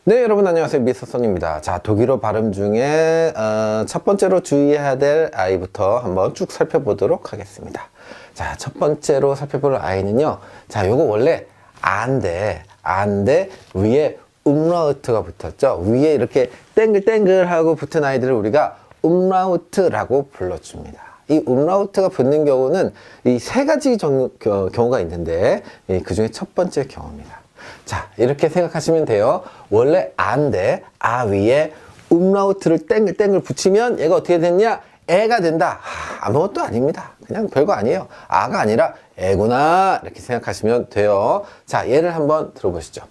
네, 여러분 안녕하세요. 미스터 son입니다. 자, 독일어 발음 중에 첫 번째로 주의해야 될 아이부터 한번 쭉 살펴보도록 하겠습니다. 자, 첫 번째로 살펴볼 아이는요. 자, 요거 원래 안데 위에 umlaut가 붙었죠. 위에 이렇게 땡글땡글하고 붙은 아이들을 우리가 umlaut라고 불러줍니다. 이 umlaut가 붙는 경우는 이 세 가지 경우가 있는데 그 중에 첫 번째 경우입니다. 자, 이렇게 생각하시면 돼요. 원래 아인데 아 위에 umlaut를 땡글땡글 붙이면 얘가 어떻게 됐냐? 애가 된다. 아무것도 아닙니다. 그냥 별거 아니에요. 아가 아니라 애구나 이렇게 생각하시면 돼요. 자, 예를 한번 들어보시죠.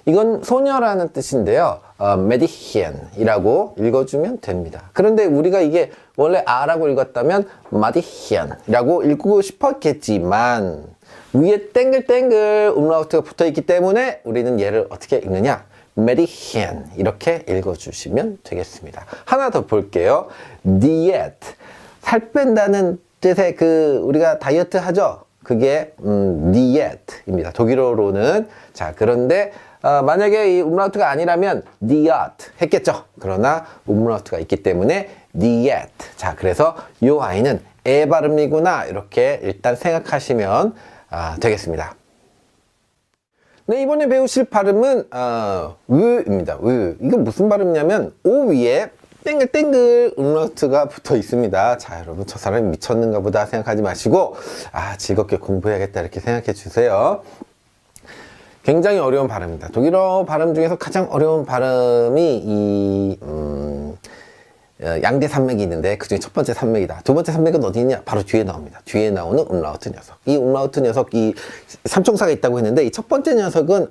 이건 소녀라는 뜻인데요. Mädchen이라고 읽어주면 됩니다. 그런데 우리가 이게 원래 아라고 읽었다면 Mädchen이라고 읽고 싶었겠지만 위에 땡글땡글 umlaut가 붙어있기 때문에 우리는 얘를 어떻게 읽느냐? Mädchen 이렇게 읽어주시면 되겠습니다. 하나 더 볼게요. Diet 살 뺀다는 뜻의 우리가 다이어트 하죠? 그게 Diet입니다. 독일어로는. 자, 그런데 만약에 이 umlaut가 아니라면 Diet 했겠죠? 그러나 umlaut가 있기 때문에 Diet. 자, 그래서 이 아이는 애 발음이구나 이렇게 일단 생각하시면 되겠습니다. 네, 이번에 배우실 발음은 으입니다. 으. 이건 무슨 발음이냐면 오 위에 땡글땡글 umlaut가 붙어 있습니다. 자, 여러분 저 사람이 미쳤는가 보다 생각하지 마시고 즐겁게 공부해야겠다 이렇게 생각해 주세요. 굉장히 어려운 발음입니다. 독일어 발음 중에서 가장 어려운 발음이 양대 산맥이 있는데 그 중에 첫 번째 산맥이다. 두 번째 산맥은 어디 있냐? 바로 뒤에 나옵니다. 뒤에 나오는 umlaut 녀석. 이 umlaut 녀석, 이 삼총사가 있다고 했는데 이 첫 번째 녀석은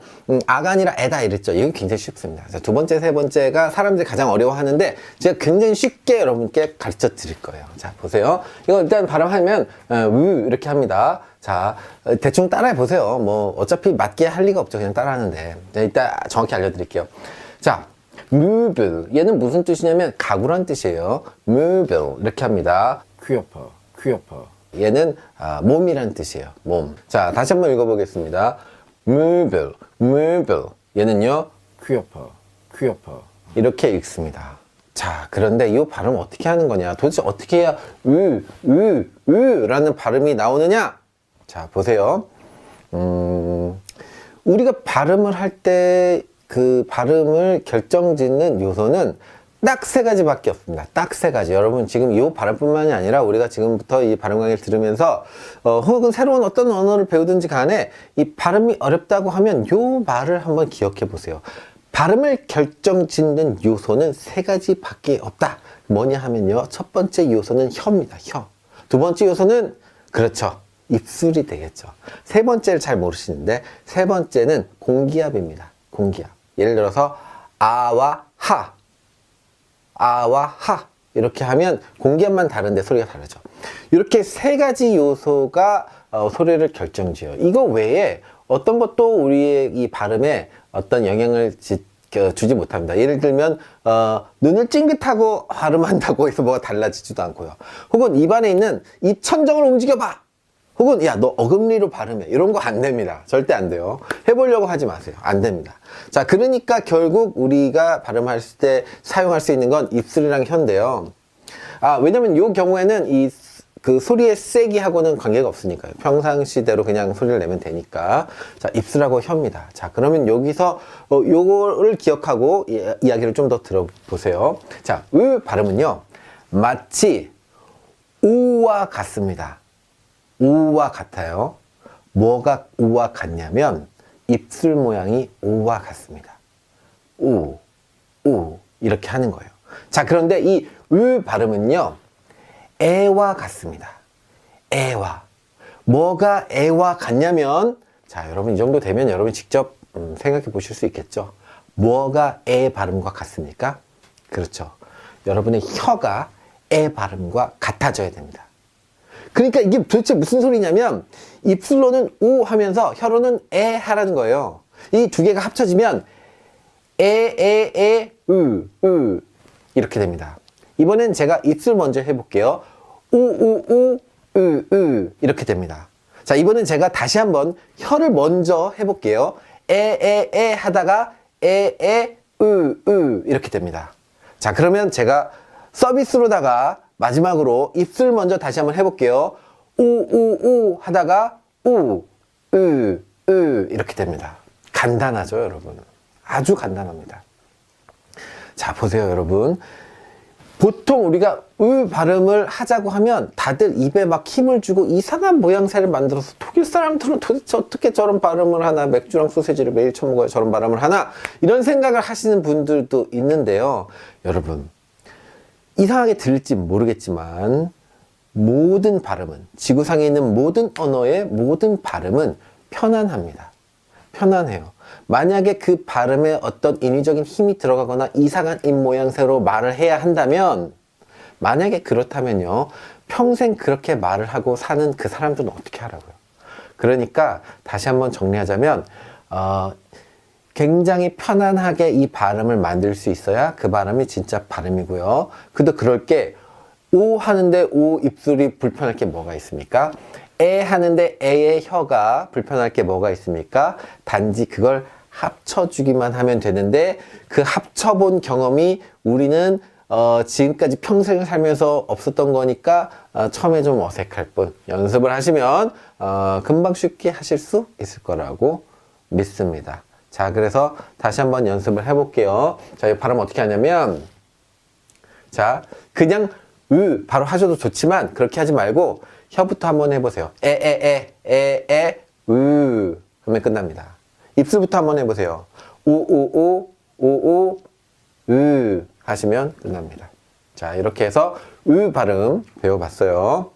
아가 아니라 애다 이랬죠. 이건 굉장히 쉽습니다. 자, 두 번째, 세 번째가 사람들이 가장 어려워하는데 제가 굉장히 쉽게 여러분께 가르쳐 드릴 거예요. 자, 보세요. 이거 일단 발음하면 우 이렇게 합니다. 자, 대충 따라해 보세요. 뭐 어차피 맞게 할 리가 없죠. 그냥 따라하는데. 자, 이따 정확히 알려드릴게요. 자, Möbel 얘는 무슨 뜻이냐면 가구란 뜻이에요. Möbel 이렇게 합니다. Körper 얘는 몸이란 뜻이에요. 몸. 자, 다시 한번 읽어보겠습니다. Möbel 얘는요 Körper 이렇게 읽습니다. 자, 그런데 이 발음 어떻게 하는 거냐? 도대체 어떻게 해야 라는 발음이 나오느냐? 자, 보세요. 우리가 발음을 할 때 그 발음을 결정짓는 요소는 딱 세 가지밖에 없습니다. 딱 세 가지. 여러분 지금 이 발음뿐만이 아니라 우리가 지금부터 이 발음 강의를 들으면서 혹은 새로운 어떤 언어를 배우든지 간에 이 발음이 어렵다고 하면 요 말을 한번 기억해 보세요. 발음을 결정짓는 요소는 세 가지밖에 없다. 뭐냐 하면요. 첫 번째 요소는 혀입니다. 혀. 두 번째 요소는 그렇죠. 입술이 되겠죠. 세 번째를 잘 모르시는데 세 번째는 공기압입니다. 공기압. 예를 들어서 아와 하 이렇게 하면 공기압만 다른데 소리가 다르죠. 이렇게 세 가지 요소가 소리를 결정지어요. 이거 외에 어떤 것도 우리의 이 발음에 어떤 영향을 주지 못합니다. 예를 들면 눈을 찡긋하고 발음한다고 해서 뭐가 달라지지도 않고요. 혹은 입안에 있는 입 천정을 움직여봐. 혹은 야, 너 어금니로 발음해. 이런 거 안 됩니다. 절대 안 돼요. 해보려고 하지 마세요. 안 됩니다. 자, 그러니까 결국 우리가 발음할 때 사용할 수 있는 건 입술이랑 혀인데요. 왜냐면 이 경우에는 그 소리의 세기하고는 관계가 없으니까요. 평상시대로 그냥 소리를 내면 되니까. 자, 입술하고 혀입니다. 자, 그러면 여기서 요거를 기억하고 이야기를 좀 더 들어보세요. 자, 으 발음은요. 마치 우와 같습니다. 우와 같아요. 뭐가 우와 같냐면 입술 모양이 우와 같습니다. 우 이렇게 하는 거예요. 자, 그런데 이 으 발음은요. 애와 같습니다. 애와. 뭐가 애와 같냐면 자, 여러분 이 정도 되면 여러분 직접 생각해 보실 수 있겠죠. 뭐가 애 발음과 같습니까? 그렇죠. 여러분의 혀가 애 발음과 같아져야 됩니다. 그러니까 이게 도대체 무슨 소리냐면 입술로는 우 하면서 혀로는 에 하라는 거예요. 이 두 개가 합쳐지면 으 이렇게 됩니다. 이번엔 제가 입술 먼저 해볼게요. 으 이렇게 됩니다. 자, 이번엔 제가 다시 한번 혀를 먼저 해볼게요. 에 하다가 으 이렇게 됩니다. 자, 그러면 제가 서비스로다가 마지막으로 입술 먼저 다시 한번 해볼게요. 우 하다가 으 이렇게 됩니다. 간단하죠, 여러분? 아주 간단합니다. 자, 보세요, 여러분. 보통 우리가 으 발음을 하자고 하면 다들 입에 막 힘을 주고 이상한 모양새를 만들어서 독일 사람들은 도대체 어떻게 저런 발음을 하나, 맥주랑 소세지를 매일 처먹어야 저런 발음을 하나, 이런 생각을 하시는 분들도 있는데요. 여러분, 이상하게 들릴지 모르겠지만 모든 발음은, 지구상에 있는 모든 언어의 모든 발음은 편안합니다. 편안해요. 만약에 그 발음에 어떤 인위적인 힘이 들어가거나 이상한 입 모양새로 말을 해야 한다면, 만약에 그렇다면요, 평생 그렇게 말을 하고 사는 그 사람들은 어떻게 하라고요? 그러니까 다시 한번 정리하자면 굉장히 편안하게 이 발음을 만들 수 있어야 그 발음이 진짜 발음이고요. 그도 그럴 게, 오 하는데 오 입술이 불편할 게 뭐가 있습니까? 에 하는데 에의 혀가 불편할 게 뭐가 있습니까? 단지 그걸 합쳐주기만 하면 되는데, 그 합쳐본 경험이 우리는 지금까지 평생을 살면서 없었던 거니까 처음에 좀 어색할 뿐, 연습을 하시면 금방 쉽게 하실 수 있을 거라고 믿습니다. 자, 그래서 다시 한번 연습을 해볼게요. 자, 이 발음 어떻게 하냐면, 자, 그냥 바로 하셔도 좋지만 그렇게 하지 말고 혀부터 한번 해보세요. 그러면 끝납니다. 입술부터 한번 해보세요. 하시면 끝납니다. 자, 이렇게 해서 발음 배워봤어요.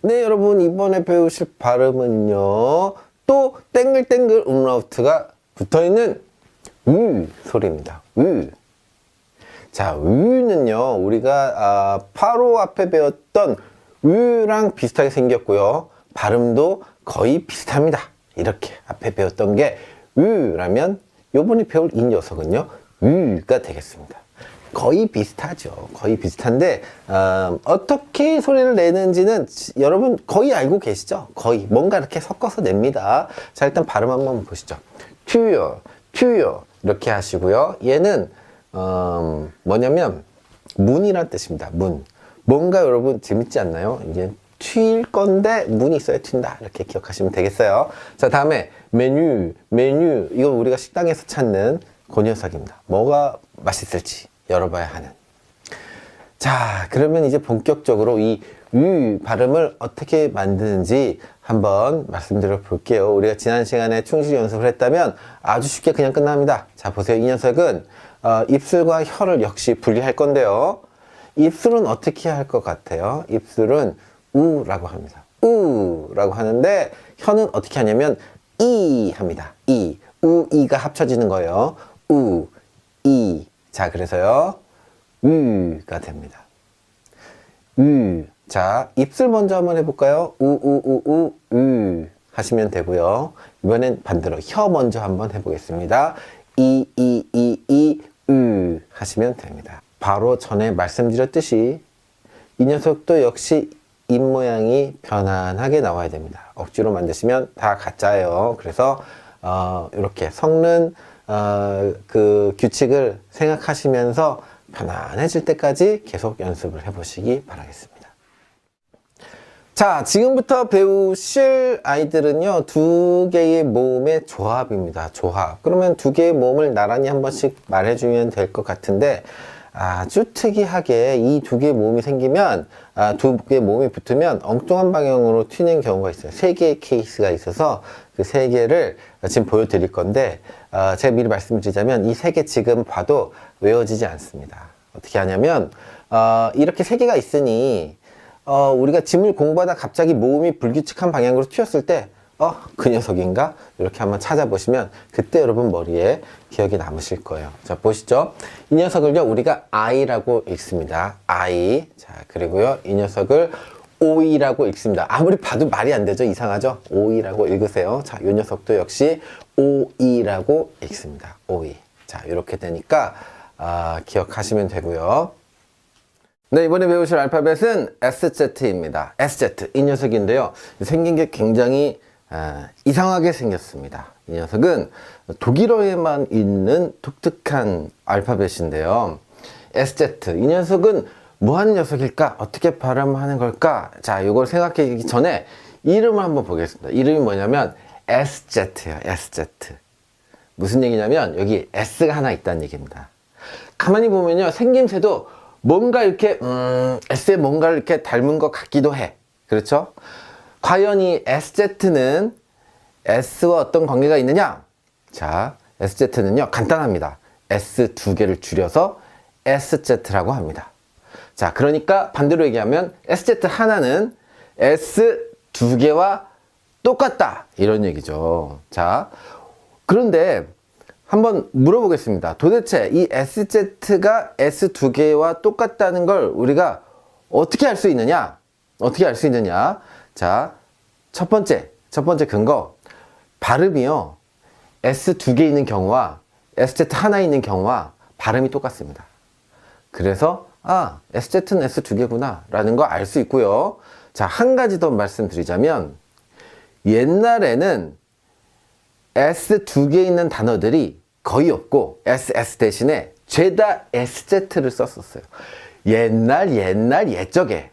네, 여러분, 이번에 배우실 발음은요, 또 땡글땡글 음라우트가 붙어있는 소리입니다. 자, 우는요, 우리가 바로 앞에 배웠던 우랑 비슷하게 생겼고요. 발음도 거의 비슷합니다. 이렇게 앞에 배웠던 게 우라면 요번에 배울 이 녀석은요, 우가 되겠습니다. 거의 비슷하죠. 거의 비슷한데 어떻게 소리를 내는지는 여러분 거의 알고 계시죠? 거의 뭔가 이렇게 섞어서 냅니다. 자, 일단 발음 한번 보시죠. 튜요 이렇게 하시고요. 얘는 뭐냐면 문이란 뜻입니다. 문. 뭔가 여러분 재밌지 않나요? 이제 튈 건데 문이 있어야 튄다, 이렇게 기억하시면 되겠어요. 자, 다음에 메뉴. 이건 우리가 식당에서 찾는 그 녀석입니다. 뭐가 맛있을지 열어봐야 하는. 자, 그러면 이제 본격적으로 이 발음을 어떻게 만드는지 한번 말씀드려 볼게요. 우리가 지난 시간에 충실히 연습을 했다면 아주 쉽게 그냥 끝납니다. 자, 보세요. 이 녀석은 입술과 혀를 역시 분리할 건데요. 입술은 어떻게 할 것 같아요? 입술은 우라고 합니다. 우라고 하는데, 혀는 어떻게 하냐면 이 합니다. 이가 합쳐지는 거예요. 이. 자, 그래서요, 가 됩니다. 자, 입술 먼저 한번 해볼까요? 하시면 되고요. 이번엔 반대로 혀 먼저 한번 해보겠습니다. 하시면 됩니다. 바로 전에 말씀드렸듯이 이 녀석도 역시 입 모양이 편안하게 나와야 됩니다. 억지로 만드시면 다 가짜예요. 그래서 이렇게 섞는 그 규칙을 생각하시면서 편안해질 때까지 계속 연습을 해보시기 바라겠습니다. 자, 지금부터 배우실 아이들은요, 두 개의 모음의 조합입니다. 조합. 그러면 두 개의 모음을 나란히 한 번씩 말해주면 될 것 같은데, 아주 특이하게 이 두 개의 모음이 생기면, 두 개의 모음이 붙으면 엉뚱한 방향으로 튀는 경우가 있어요. 세 개의 케이스가 있어서 그 세 개를 지금 보여드릴 건데, 제가 미리 말씀드리자면 이 세 개 지금 봐도 외워지지 않습니다. 어떻게 하냐면, 이렇게 세 개가 있으니, 우리가 지문을 공부하다 갑자기 모음이 불규칙한 방향으로 튀었을 때, 그 녀석인가? 이렇게 한번 찾아보시면 그때 여러분 머리에 기억이 남으실 거예요. 자, 보시죠. 이 녀석을요, 우리가 I라고 읽습니다. I. 자, 그리고요, 이 녀석을 OE라고 읽습니다. 아무리 봐도 말이 안 되죠? 이상하죠? OE라고 읽으세요. 자, 이 녀석도 역시 OE라고 읽습니다. OE. 자, 이렇게 되니까, 기억하시면 되고요. 네, 이번에 배우실 알파벳은 SZ입니다. SZ, 이 녀석인데요. 생긴 게 굉장히 이상하게 생겼습니다. 이 녀석은 독일어에만 있는 독특한 알파벳인데요. SZ, 이 녀석은 뭐 하는 녀석일까? 어떻게 발음하는 걸까? 자, 이걸 생각하기 전에 이름을 한번 보겠습니다. 이름이 뭐냐면 SZ예요. SZ. 무슨 얘기냐면 여기 S가 하나 있다는 얘기입니다. 가만히 보면요, 생김새도 뭔가 이렇게 S에 뭔가를 이렇게 닮은 것 같기도 해. 그렇죠? 과연 이 SZ는 S와 어떤 관계가 있느냐? 자, SZ는요 간단합니다. S 두 개를 줄여서 SZ라고 합니다. 자, 그러니까 반대로 얘기하면 SZ 하나는 S 두 개와 똑같다, 이런 얘기죠. 자, 그런데 한번 물어보겠습니다. 도대체 이 SZ가 S 두 개와 똑같다는 걸 우리가 어떻게 알 수 있느냐? 어떻게 알 수 있느냐? 자, 첫 번째 근거. 발음이요. S 두 개 있는 경우와 SZ 하나 있는 경우와 발음이 똑같습니다. 그래서 SZ는 S 두 개구나 라는 거 알 수 있고요. 자, 한 가지 더 말씀드리자면 옛날에는 S 두 개 있는 단어들이 거의 없고 SS 대신에 죄다 SZ를 썼었어요. 옛적에.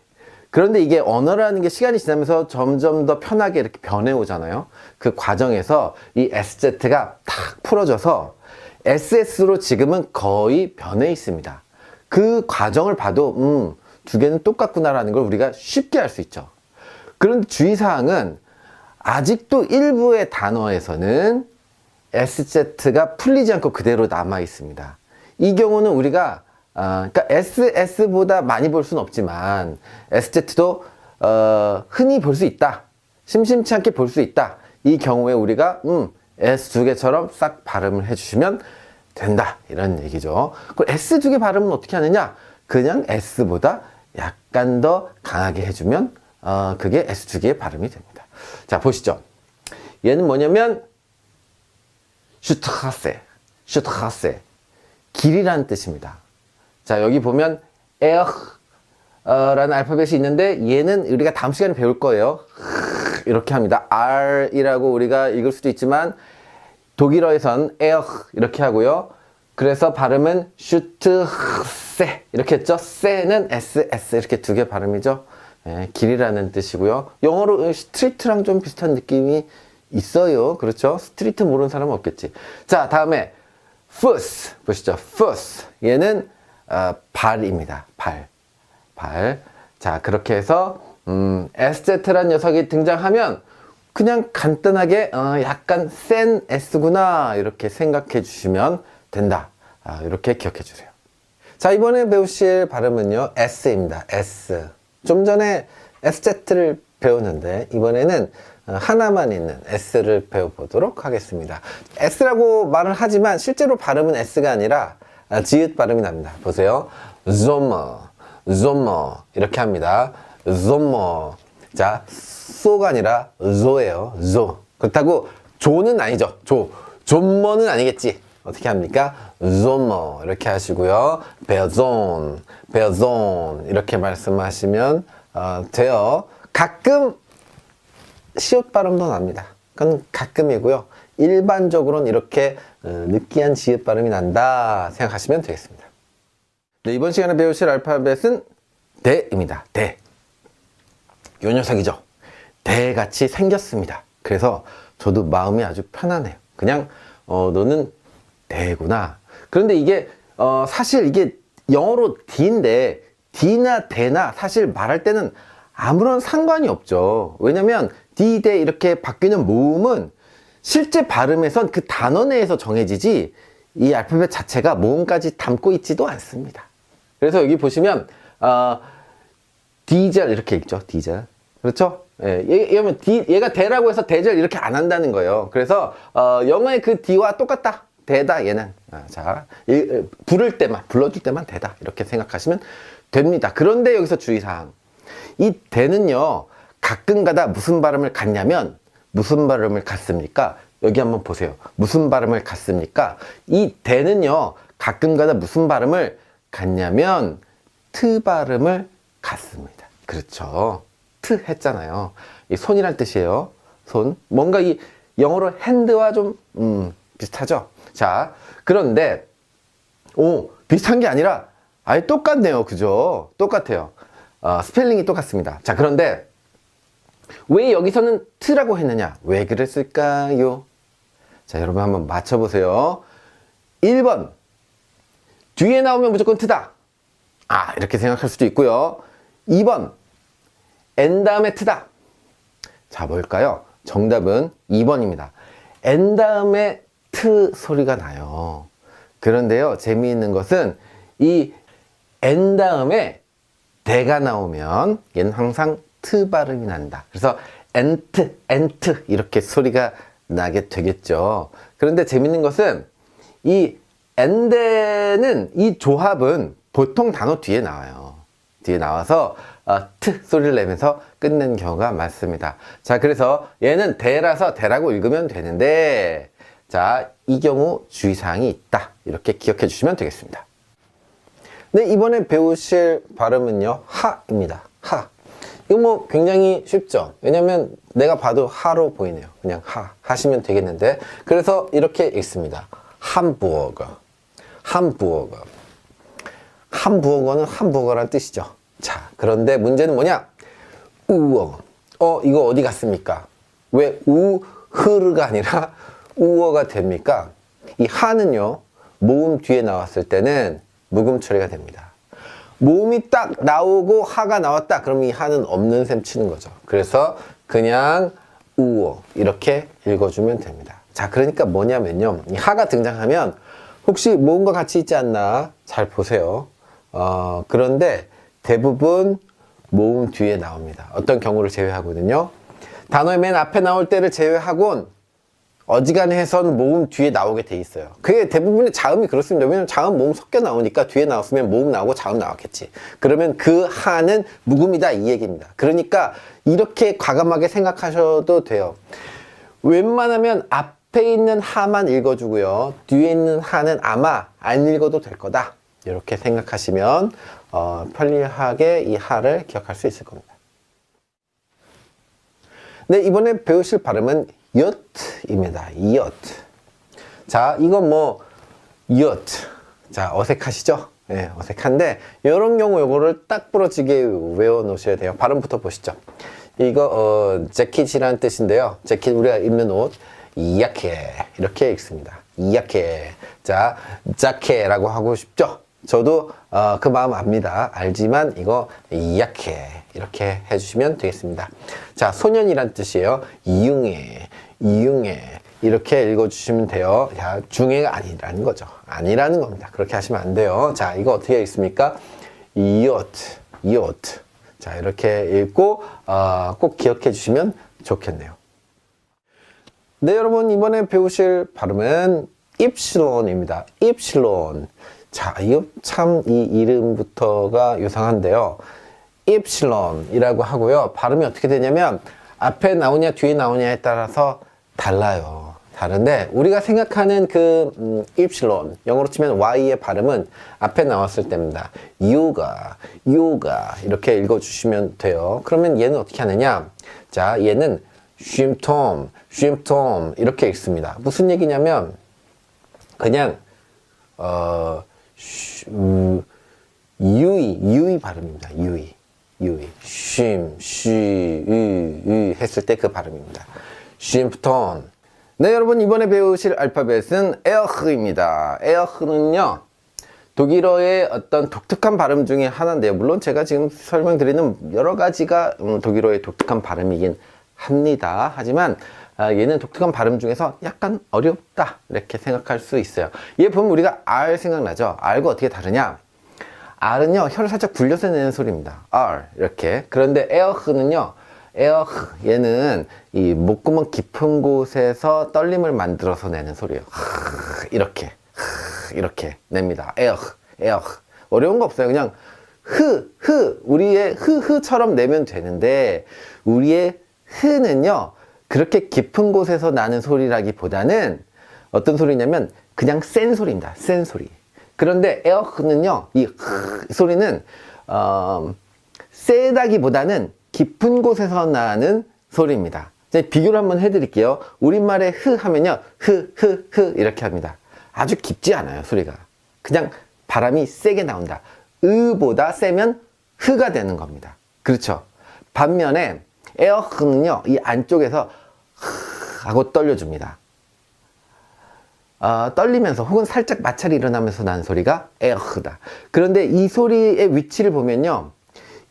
그런데 이게 언어라는 게 시간이 지나면서 점점 더 편하게 이렇게 변해오잖아요. 그 과정에서 이 SZ가 탁 풀어져서 SS로 지금은 거의 변해 있습니다. 그 과정을 봐도 두 개는 똑같구나라는 걸 우리가 쉽게 알 수 있죠. 그런데 주의사항은 아직도 일부의 단어에서는 SZ가 풀리지 않고 그대로 남아 있습니다. 이 경우는 우리가 그러니까 SS보다 많이 볼 수는 없지만 SZ도 흔히 볼 수 있다. 심심치 않게 볼 수 있다. 이 경우에 우리가 S 두 개처럼 싹 발음을 해주시면 된다, 이런 얘기죠. 그럼 S 두 개 발음은 어떻게 하느냐? 그냥 S보다 약간 더 강하게 해주면 그게 S 두 개의 발음이 됩니다. 자, 보시죠. 얘는 뭐냐면 슈트하세, 길이라는 뜻입니다. 자, 여기 보면 라는 알파벳이 있는데 얘는 우리가 다음 시간에 배울 거예요. 이렇게 합니다. R이라고 우리가 읽을 수도 있지만 독일어에선 이렇게 하고요. 그래서 발음은 슈트세 이렇게 했죠. 세는 SS 이렇게 두 개 발음이죠. 길이라는 뜻이고요. 영어로 스트리트랑 좀 비슷한 느낌이 있어요. 그렇죠? 스트리트 모르는 사람은 없겠지. 자, 다음에 Fuss 보시죠. Fuss, 얘는 발입니다. 발. 자, 그렇게 해서 SZ라는 녀석이 등장하면 그냥 간단하게 약간 센 S구나 이렇게 생각해 주시면 된다. 이렇게 기억해 주세요. 자, 이번에 배우실 발음은요, S입니다. S. 좀 전에 SZ를 배웠는데 이번에는 하나만 있는 S를 배워보도록 하겠습니다. S라고 말을 하지만 실제로 발음은 S가 아니라 지읒 발음이 납니다. 보세요. Sommer 이렇게 합니다. Sommer. 자, 소가 아니라 zo예요. zo. 그렇다고 조는 아니죠. 존머는 아니겠지. 어떻게 합니까? Sommer 이렇게 하시고요. Person 이렇게 말씀하시면 돼요. 가끔 시옷 발음도 납니다. 그건 가끔이고요. 일반적으로는 이렇게 느끼한 지읒 발음이 난다 생각하시면 되겠습니다. 네, 이번 시간에 배우실 알파벳은 대입니다. 대. 요 녀석이죠. 대같이 생겼습니다. 그래서 저도 마음이 아주 편하네요. 그냥 너는 대구나. 그런데 이게 사실 이게 영어로 D인데 D나 대나 사실 말할 때는 아무런 상관이 없죠. 왜냐면 D, 대 이렇게 바뀌는 모음은 실제 발음에선 그 단어 내에서 정해지지 이 알파벳 자체가 모음까지 담고 있지도 않습니다. 그래서 여기 보시면 디젤 이렇게 읽죠. 디젤. 그렇죠? 예, 얘가 대라고 해서 대젤 이렇게 안 한다는 거예요. 그래서 영어의 그 D와 똑같다. 대다 얘는. 자, 불러줄 때만 대다 이렇게 생각하시면 됩니다. 그런데 여기서 주의사항. 이 대는요, 가끔가다 무슨 발음을 갖냐면 무슨 발음을 갖습니까? 여기 한번 보세요. 무슨 발음을 갖습니까? 이 대는요, 가끔가다 무슨 발음을 갖냐면 트 발음을 갖습니다. 그렇죠. 트 했잖아요. 이 손이란 뜻이에요. 손. 뭔가 이 영어로 핸드와 좀 비슷하죠. 자, 그런데 비슷한 게 아니라 아예 똑같네요. 그죠? 똑같아요. 스펠링이 똑같습니다. 자, 그런데 왜 여기서는 트라고 했느냐? 왜 그랬을까요? 자, 여러분 한번 맞춰보세요. 1번 뒤에 나오면 무조건 트다. 이렇게 생각할 수도 있고요. 2번 N 다음에 트다. 자, 뭘까요? 정답은 2번입니다. N 다음에 트 소리가 나요. 그런데요, 재미있는 것은 이 N 다음에 대가 나오면 얘는 항상 트 발음이 난다. 그래서 엔트, 엔트 이렇게 소리가 나게 되겠죠. 그런데 재밌는 것은 이 엔데는 이 조합은 보통 단어 뒤에 나와요. 뒤에 나와서 트 소리를 내면서 끝낸 경우가 많습니다. 자, 그래서 얘는 대라서 대라고 읽으면 되는데, 자, 이 경우 주의사항이 있다. 이렇게 기억해 주시면 되겠습니다. 네, 이번에 배우실 발음은요, 하입니다. 하. 이거 뭐 굉장히 쉽죠? 왜냐면 내가 봐도 하로 보이네요. 그냥 하시면 되겠는데. 그래서 이렇게 읽습니다. 함부어거. 함부어거. 함부어거는 함부어거란 뜻이죠. 자, 그런데 문제는 뭐냐? 우어. 이거 어디 갔습니까? 왜 우흐르가 아니라 우어가 됩니까? 이 하는요, 모음 뒤에 나왔을 때는 묵음 처리가 됩니다. 모음이 딱 나오고 하가 나왔다. 그럼 이 하는 없는 셈 치는 거죠. 그래서 그냥 우어 이렇게 읽어주면 됩니다. 자, 그러니까 뭐냐면요, 이 하가 등장하면 혹시 모음과 같이 있지 않나 잘 보세요. 그런데 대부분 모음 뒤에 나옵니다. 어떤 경우를 제외하거든요. 단어의 맨 앞에 나올 때를 제외하곤 어지간해서는 모음 뒤에 나오게 돼 있어요. 그게 대부분의 자음이 그렇습니다. 왜냐면 자음 모음 섞여 나오니까 뒤에 나왔으면 모음 나오고 자음 나왔겠지. 그러면 그 하는 묵음이다 이 얘기입니다. 그러니까 이렇게 과감하게 생각하셔도 돼요. 웬만하면 앞에 있는 하만 읽어주고요, 뒤에 있는 하는 아마 안 읽어도 될 거다. 이렇게 생각하시면 편리하게 이 하를 기억할 수 있을 겁니다. 네, 이번에 배우실 발음은 엿입니다. 엿. 자, 이건 뭐 엿. 자, 어색하시죠? 네, 어색한데 이런 경우 요거를 딱 부러지게 외워 놓으셔야 돼요. 발음부터 보시죠. 이거 재킷이라는 뜻인데요. 재킷, 우리가 입는 옷, 이야케 이렇게 읽습니다. 이야케. 자, 자케라고 하고 싶죠? 저도 그 마음 압니다. 알지만 이거 이야케 이렇게 해주시면 되겠습니다. 자, 소년이란 뜻이에요. 이융애, 이융애 이렇게 읽어주시면 돼요. 자, 중애가 아니라는 거죠. 아니라는 겁니다. 그렇게 하시면 안 돼요. 자, 이거 어떻게 읽습니까? 이옷, 이옷. 자, 이렇게 읽고 꼭 기억해 주시면 좋겠네요. 네, 여러분 이번에 배우실 발음은 입실론입니다. 입실론. 자, 이거 참 이 이름부터가 유상한데요. 입실론이라고 하고요. 발음이 어떻게 되냐면 앞에 나오냐 뒤에 나오냐에 따라서 달라요. 다른데 우리가 생각하는 그 입실론, 영어로 치면 Y의 발음은 앞에 나왔을 때입니다. 요가, 요가 이렇게 읽어주시면 돼요. 그러면 얘는 어떻게 하느냐? 자, 얘는 쉼톰, 쉼톰 이렇게 읽습니다. 무슨 얘기냐면 그냥 유의 발음입니다. 유의. 쉼, 쉬, 했을 때 그 발음입니다. 쉼프톤. 네, 여러분 이번에 배우실 알파벳은 에어흐입니다. 에어흐는요, 독일어의 어떤 독특한 발음 중에 하나인데요. 물론 제가 지금 설명드리는 여러 가지가 독일어의 독특한 발음이긴 합니다. 하지만 얘는 독특한 발음 중에서 약간 어렵다 이렇게 생각할 수 있어요. 얘 보면 우리가 R 생각나죠? R과 어떻게 다르냐? R은요, 혀를 살짝 굴려서 내는 소리입니다. R 이렇게. 그런데 에어흐는요, 에어흐, 얘는 이 목구멍 깊은 곳에서 떨림을 만들어서 내는 소리예요. 이렇게 냅니다. 에어흐, 에어흐. 어려운 거 없어요. 그냥 우리의 흐흐처럼 내면 되는데, 우리의 흐는요, 그렇게 깊은 곳에서 나는 소리라기보다는 어떤 소리냐면 그냥 센 소리입니다. 센 소리. 그런데 에어흐는요, 이 소리는 세다기보다는 깊은 곳에서 나는 소리입니다. 이제 비교를 한번 해드릴게요. 우리말에 흐 하면요, 흐 이렇게 합니다. 아주 깊지 않아요, 소리가. 그냥 바람이 세게 나온다. 으보다 세면 흐가 되는 겁니다. 그렇죠? 반면에 에어흐는요, 이 안쪽에서 흐 하고 떨려줍니다. 떨리면서 혹은 살짝 마찰이 일어나면서 나는 소리가 에어흐다. 그런데 이 소리의 위치를 보면요,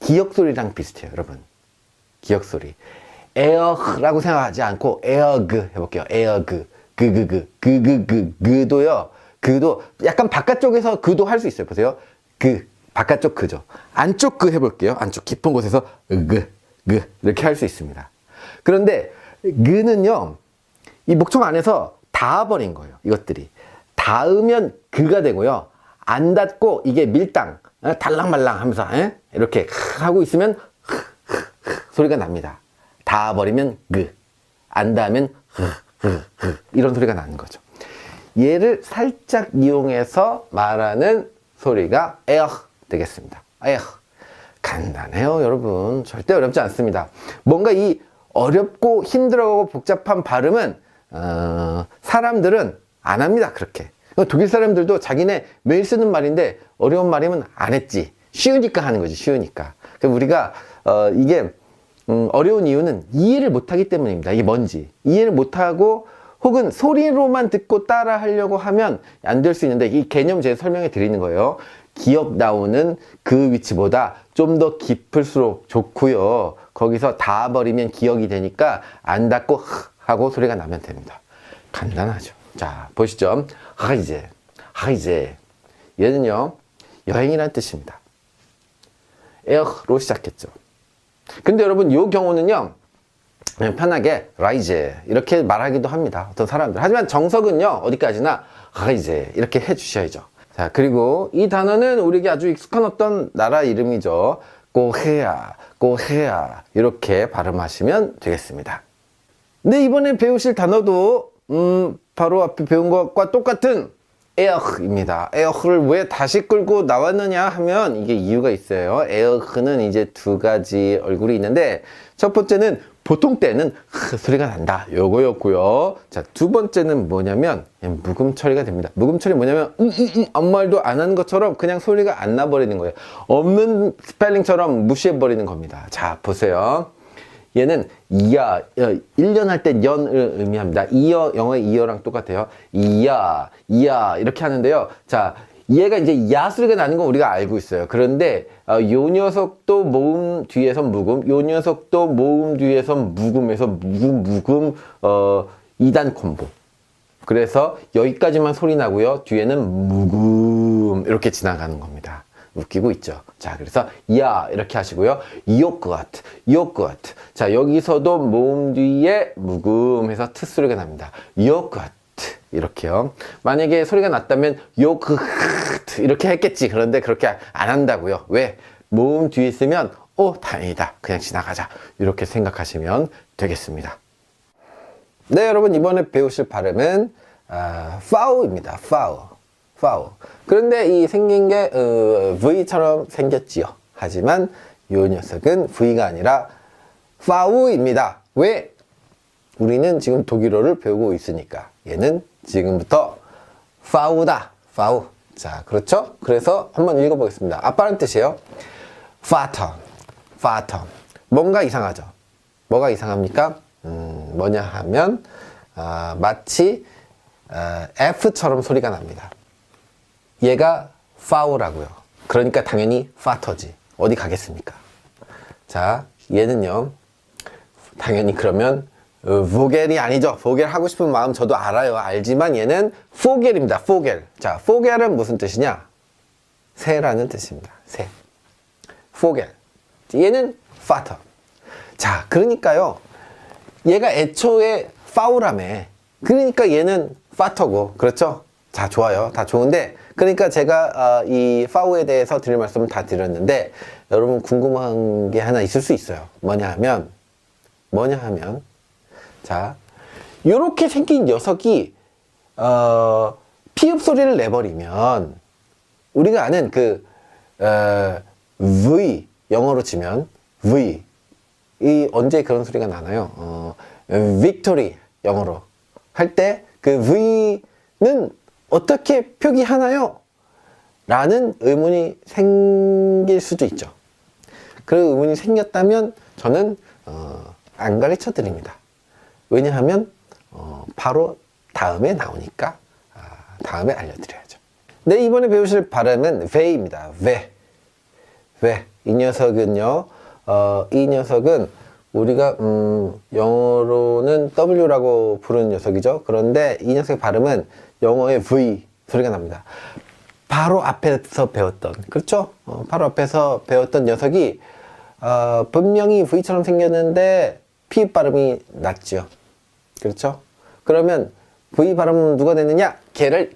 기역 소리랑 비슷해요, 여러분. 기역 소리. 에어흐라고 생각하지 않고 에어그 해볼게요. 에어그, 그도요. 그도 약간 바깥쪽에서 그도 할 수 있어요. 보세요. 그 바깥쪽 그죠. 안쪽 그 해볼게요. 안쪽 깊은 곳에서 그 이렇게 할 수 있습니다. 그런데 그는요, 이 목청 안에서 닿아버린 거예요. 이것들이 닿으면 그가 되고요. 안 닿고 이게 밀당 달랑말랑 하면서 이렇게 하고 있으면 소리가 납니다. 닿아버리면 안 닿으면 이런 소리가 나는 거죠. 얘를 살짝 이용해서 말하는 소리가 에어 되겠습니다. 에어. 간단해요, 여러분. 절대 어렵지 않습니다. 뭔가 이 어렵고 힘들어하고 복잡한 발음은 사람들은 안 합니다, 그렇게. 독일 사람들도 자기네 매일 쓰는 말인데 어려운 말이면 안 했지. 쉬우니까 하는 거지, 쉬우니까. 우리가 이게 어려운 이유는 이해를 못하기 때문입니다. 이게 뭔지 이해를 못하고 혹은 소리로만 듣고 따라 하려고 하면 안 될 수 있는데, 이 개념 제가 설명해 드리는 거예요. 기역 나오는 그 위치보다 좀 더 깊을수록 좋고요. 거기서 닿아버리면 기역이 되니까 안 닿고 하고 소리가 나면 됩니다. 간단하죠. 자, 보시죠. 하이제. 얘는요, 여행이라는 뜻입니다. 에어로 시작했죠. 근데 여러분, 이 경우는요, 그냥 편하게 라이제 이렇게 말하기도 합니다, 어떤 사람들. 하지만 정석은요, 어디까지나 하이제 이렇게 해주셔야죠. 자, 그리고 이 단어는 우리에게 아주 익숙한 어떤 나라 이름이죠. 꼬헤야 이렇게 발음하시면 되겠습니다. 근데 이번에 배우실 단어도 바로 앞에 배운 것과 똑같은 에어흐입니다. 에어흐를 왜 다시 끌고 나왔느냐 하면 이게 이유가 있어요. 에어흐는 이제 두 가지 얼굴이 있는데, 첫 번째는 보통 때는 소리가 난다, 요거였고요. 자, 두 번째는 뭐냐면 묵음 처리가 됩니다. 묵음 처리 뭐냐면 아무 말도 안 하는 것처럼 그냥 소리가 안 나버리는 거예요. 없는 스펠링처럼 무시해버리는 겁니다. 자, 보세요. 얘는 이야, 1년 할 때 연을 의미합니다. 이어, 영어의 이어랑 똑같아요. 이야 이렇게 하는데요. 자, 얘가 이제 야 소리가 나는 건 우리가 알고 있어요. 그런데 요 녀석도 모음 뒤에선 묵음, 요 녀석도 모음 뒤에선 묵음에서 묵음 2단 콤보. 그래서 여기까지만 소리 나고요. 뒤에는 묵음 이렇게 지나가는 겁니다. 웃기고 있죠. 자, 그래서 야 이렇게 하시고요. 요거트. 자, 여기서도 모음 뒤에 묵음해서 트 소리가 납니다. 요거트 이렇게요. 만약에 소리가 났다면 요거트 이렇게 했겠지. 그런데 그렇게 안 한다고요. 왜? 모음 뒤에 있으면 다행이다, 그냥 지나가자, 이렇게 생각하시면 되겠습니다. 네, 여러분, 이번에 배우실 발음은 파우입니다. 파우. 그런데 이 생긴 게 V처럼 생겼지요. 하지만 이 녀석은 V가 아니라 파우입니다. 왜? 우리는 지금 독일어를 배우고 있으니까. 얘는 지금부터 파우다. 파우. 자, 그렇죠? 그래서 한번 읽어보겠습니다. 아빠란 뜻이에요. Vater. 뭔가 이상하죠? 뭐가 이상합니까? 뭐냐 하면 마치 F처럼 소리가 납니다. 얘가 파우라고요. 그러니까 당연히 파터지. 어디 가겠습니까? 자, 얘는요, 당연히 그러면 보겔이 아니죠. 보겔 하고 싶은 마음 저도 알아요. 알지만 얘는 포겔입니다. 포겔. 자, 포겔은 무슨 뜻이냐? 새라는 뜻입니다. 새. 포겔. 얘는 파터. 자, 그러니까요, 얘가 애초에 파우라며. 그러니까 얘는 파터고, 그렇죠? 자, 좋아요. 다 좋은데, 그러니까 제가 이 파우에 대해서 드릴 말씀을 다 드렸는데, 여러분 궁금한 게 하나 있을 수 있어요. 뭐냐 하면 자, 요렇게 생긴 녀석이 피읍 소리를 내버리면 우리가 아는 V, 영어로 치면 V, 이 언제 그런 소리가 나나요? victory, 영어로 할 때 그 V는 어떻게 표기하나요? 라는 의문이 생길 수도 있죠. 그 의문이 생겼다면 저는 안 가르쳐 드립니다. 왜냐하면 바로 다음에 나오니까 다음에 알려드려야죠. 네, 이번에 배우실 발음은 ve입니다. ve. 이 녀석은요, 이 녀석은 우리가 영어로는 W라고 부르는 녀석이죠. 그런데 이 녀석의 발음은 영어의 V 소리가 납니다. 바로 앞에서 배웠던, 그렇죠? 바로 앞에서 배웠던 녀석이 분명히 V처럼 생겼는데 P 발음이 낮죠. 그렇죠? 그러면 V 발음은 누가 내느냐?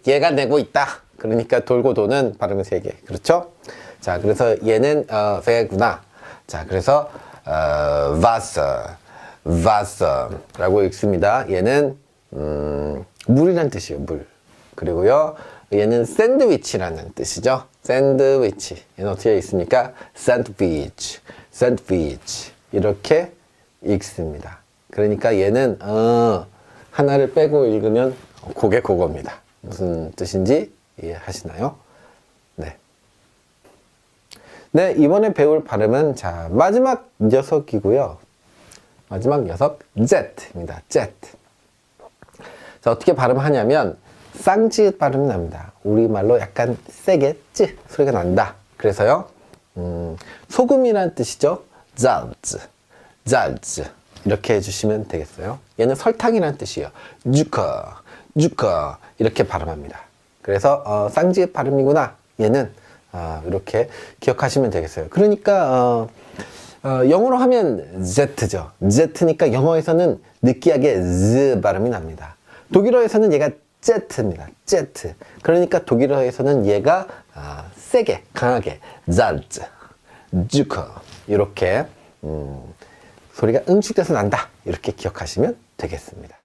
얘가 내고 있다. 그러니까 돌고 도는 발음이 3개. 그렇죠? 자, 그래서 얘는 ve구나. 자, 그래서 Wasser라고 읽습니다. 얘는 물이란 뜻이에요. 물. 그리고요, 얘는 샌드위치라는 뜻이죠. 샌드위치. 얘는 어떻게 읽습니까? 샌드위치. 이렇게 읽습니다. 그러니까 얘는 하나를 빼고 읽으면 그겁니다. 무슨 뜻인지 이해하시나요? 네. 네, 이번에 배울 발음은 자, 마지막 녀석이고요. 마지막 녀석 Z입니다. Z. 자, 어떻게 발음하냐면 쌍지읒 발음이 납니다. 우리말로 약간 세게 찌 소리가 난다. 그래서요, 소금이란 뜻이죠. 잘즈 이렇게 해주시면 되겠어요. 얘는 설탕이란 뜻이에요. 주커 이렇게 발음합니다. 그래서 쌍지읒 발음이구나. 얘는 이렇게 기억하시면 되겠어요. 그러니까 영어로 하면 Z죠. Z니까 영어에서는 느끼하게 Z 발음이 납니다. 독일어에서는 얘가 Z입니다. Z. 그러니까 독일어에서는 얘가 세게, 강하게 잘즈, 주커 이렇게 소리가 응축돼서 난다. 이렇게 기억하시면 되겠습니다.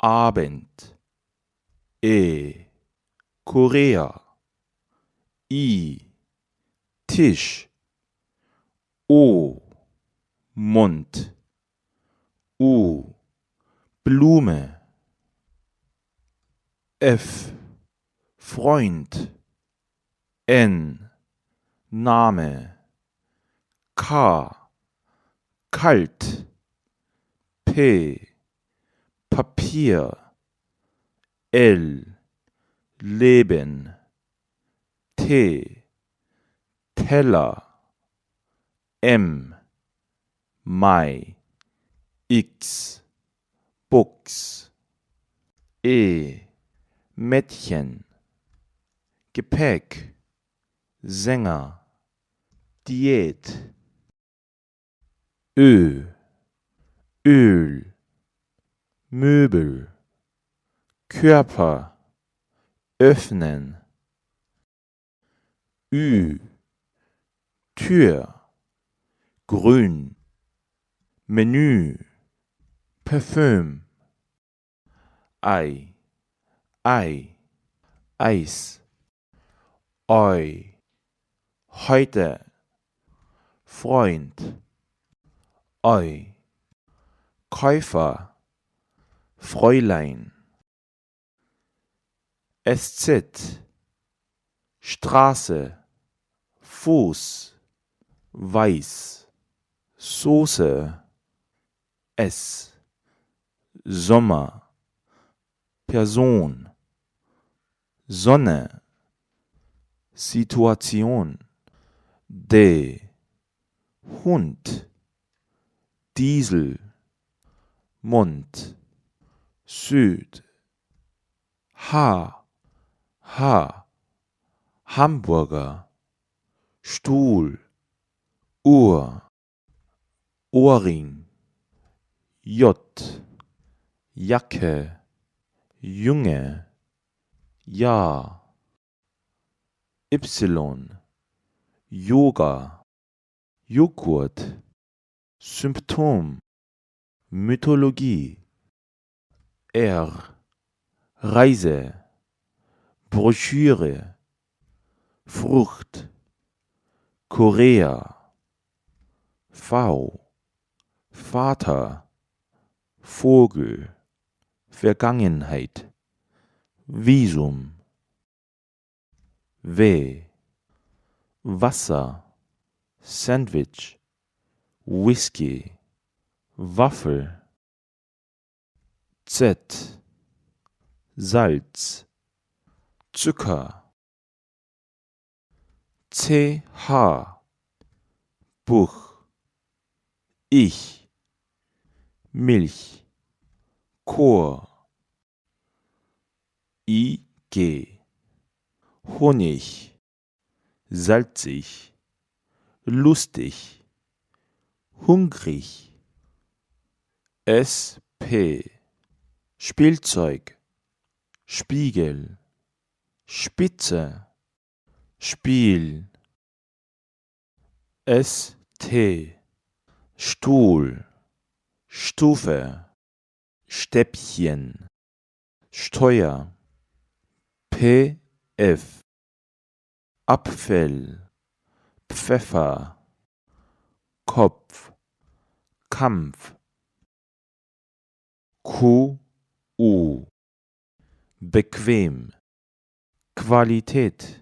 Abend, Korea, Tisch, Mund, Blume, Freund, Name, kalt, Papier, Leben, Teller, Mai, Box, Mädchen, Gepäck, Sänger, Diät, Öl, Möbel, Körper, öffnen, Tür, grün, Menü, Parfüm, Ei, Eis, heute, Freund, Käufer, Fräulein, SZ, Straße, Fuß, Weiß, Soße, Sommer, Person, Sonne, Situation, Hund, Diesel, Mund, Süd, Hamburger, Stuhl, Uhr, Ohrring, Jacke, Junge, Jahr, Yoga, Joghurt, Symptom, Mythologie, Reise, Broschüre, Frucht, Korea, V, Vater, Vogel, Vergangenheit, Visum, W, Wasser, Sandwich, Whisky, Waffel, Z, Salz, Zucker, CH, Buch, Ich, Milch, Chor, IG, Honig, salzig, lustig, hungrig, SP, Spielzeug, Spiegel, Spitze, Spiel, ST, Stuhl, Stufe, Stäbchen, Steuer, PF, Apfel, Pfeffer, Kopf, Kampf, QU, bequem, Qualität,